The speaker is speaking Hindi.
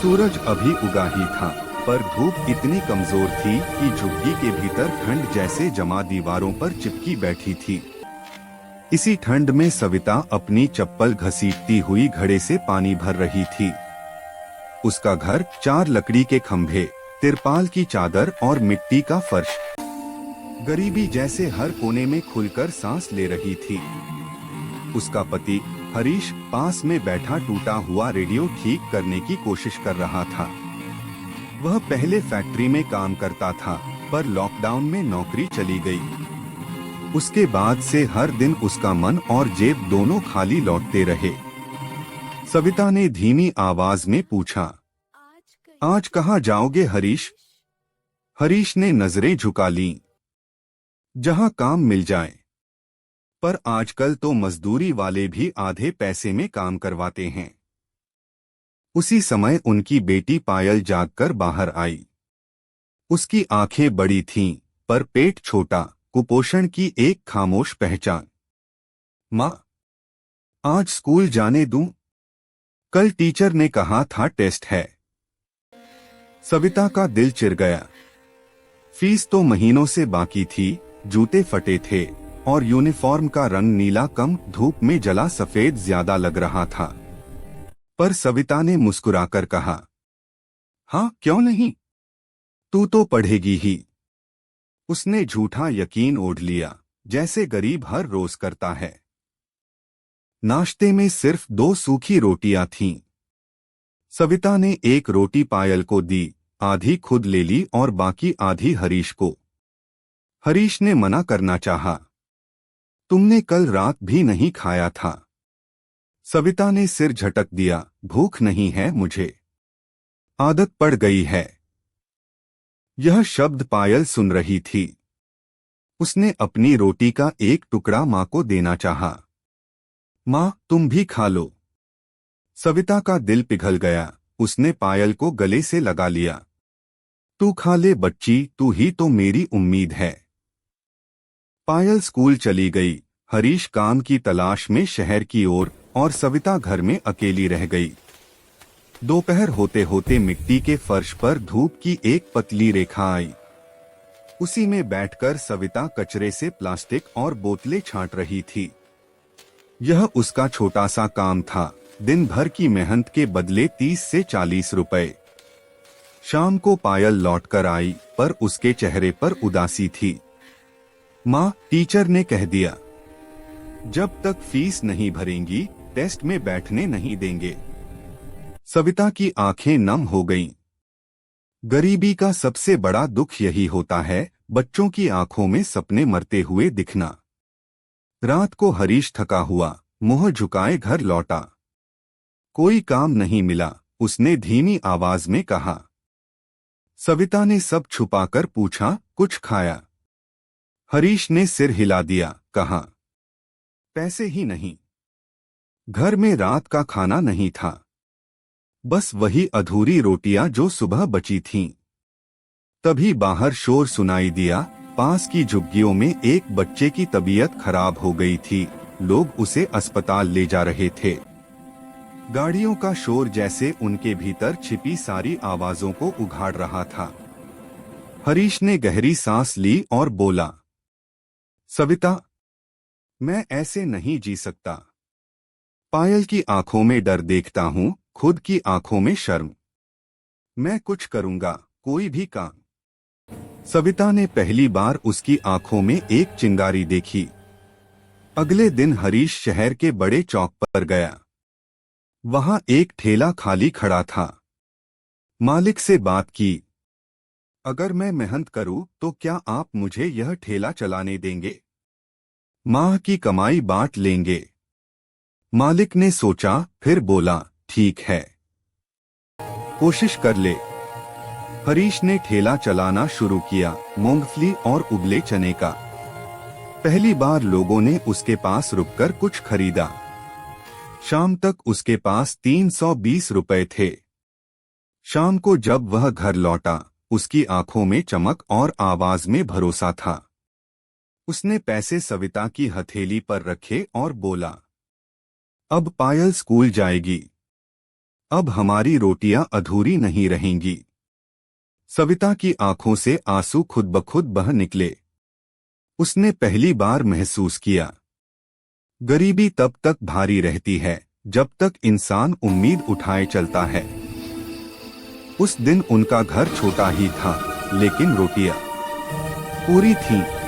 सूरज अभी उगा ही था, पर धूप इतनी कमजोर थी कि झुग्गी के भीतर ठंड जैसे जमा दीवारों पर चिपकी बैठी थी। इसी ठंड में सविता अपनी चप्पल घसीटती हुई घड़े से पानी भर रही थी। उसका घर 4 लकड़ी के खंभे, तिरपाल की चादर और मिट्टी का फर्श, गरीबी जैसे हर कोने में खुलकर सांस ले रही थी। उसका पति हरीश पास में बैठा टूटा हुआ रेडियो ठीक करने की कोशिश कर रहा था। वह पहले फैक्ट्री में काम करता था, पर लॉकडाउन में नौकरी चली गई। उसके बाद से हर दिन उसका मन और जेब दोनों खाली लौटते रहे। सविता ने धीमी आवाज में पूछा, आज कहाँ जाओगे हरीश? हरीश ने नजरें झुका लीं। जहाँ काम मिल जाए। पर आजकल तो मजदूरी वाले भी आधे पैसे में काम करवाते हैं। उसी समय उनकी बेटी पायल जागकर बाहर आई। उसकी आंखें बड़ी थीं, पर पेट छोटा, कुपोषण की एक खामोश पहचान। माँ, आज स्कूल जाने दूं? कल टीचर ने कहा था टेस्ट है। सविता का दिल चिर गया। फीस तो महीनों से बाकी थी, जूते फटे थे और यूनिफॉर्म का रंग नीला कम धूप में जला सफेद ज्यादा लग रहा था। पर सविता ने मुस्कुराकर कहा, हाँ क्यों नहीं, तू तो पढ़ेगी ही। उसने झूठा यकीन ओढ़ लिया, जैसे गरीब हर रोज करता है। नाश्ते में सिर्फ 2 सूखी रोटियां थीं। सविता ने एक रोटी पायल को दी, आधी खुद ले ली और बाकी आधी हरीश को। हरीश ने मना करना चाहा, तुमने कल रात भी नहीं खाया था। सविता ने सिर झटक दिया, भूख नहीं है मुझे, आदत पड़ गई है। यह शब्द पायल सुन रही थी। उसने अपनी रोटी का एक टुकड़ा माँ को देना चाहा। माँ, तुम भी खा लो। सविता का दिल पिघल गया। उसने पायल को गले से लगा लिया। तू खा ले बच्ची, तू ही तो मेरी उम्मीद है। पायल स्कूल चली गई। हरीश काम की तलाश में शहर की ओर और सविता घर में अकेली रह गई। दोपहर होते होते मिट्टी के फर्श पर धूप की एक पतली रेखा आई। उसी में बैठकर सविता कचरे से प्लास्टिक और बोतलें छांट रही थी। यह उसका छोटा सा काम था, दिन भर की मेहनत के बदले 30 से 40 रुपए। शाम को पायल लौटकर आई, पर उसके चेहरे पर उदासी थी। माँ, टीचर ने कह दिया, जब तक फीस नहीं भरेंगी, टेस्ट में बैठने नहीं देंगे। सविता की आंखें नम हो गईं। गरीबी का सबसे बड़ा दुख यही होता है, बच्चों की आंखों में सपने मरते हुए दिखना। रात को हरीश थका हुआ, मुंह झुकाए घर लौटा। कोई काम नहीं मिला, उसने धीमी आवाज में कहा। सविता ने सब छुपाकर पूछा, कुछ खाया? हरीश ने सिर हिला दिया, कहा, पैसे ही नहीं। घर में रात का खाना नहीं था, बस वही अधूरी रोटियां जो सुबह बची थीं। तभी बाहर शोर सुनाई दिया। पास की झुग्गियों में एक बच्चे की तबीयत खराब हो गई थी। लोग उसे अस्पताल ले जा रहे थे। गाड़ियों का शोर जैसे उनके भीतर छिपी सारी आवाजों को उघाड़ रहा था। हरीश ने गहरी सांस ली और बोला, सविता, मैं ऐसे नहीं जी सकता। पायल की आंखों में डर देखता हूँ, खुद की आंखों में शर्म। मैं कुछ करूंगा, कोई भी काम। सविता ने पहली बार उसकी आंखों में एक चिंगारी देखी। अगले दिन हरीश शहर के बड़े चौक पर गया। वहां एक ठेला खाली खड़ा था। मालिक से बात की, अगर मैं मेहनत करूं तो क्या आप मुझे यह ठेला चलाने देंगे? माह की कमाई बांट लेंगे। मालिक ने सोचा, फिर बोला, ठीक है, कोशिश कर ले। हरीश ने ठेला चलाना शुरू किया, मूंगफली और उबले चने का। पहली बार लोगों ने उसके पास रुककर कुछ खरीदा। शाम तक उसके पास 320 रुपए थे। शाम को जब वह घर लौटा, उसकी आंखों में चमक और आवाज में भरोसा था। उसने पैसे सविता की हथेली पर रखे और बोला, अब पायल स्कूल जाएगी। अब हमारी रोटियां अधूरी नहीं रहेंगी। सविता की आंखों से आंसू खुद ब खुद बह निकले। उसने पहली बार महसूस किया, गरीबी तब तक भारी रहती है जब तक इंसान उम्मीद उठाए चलता है। उस दिन उनका घर छोटा ही था, लेकिन रोटियां पूरी थीं।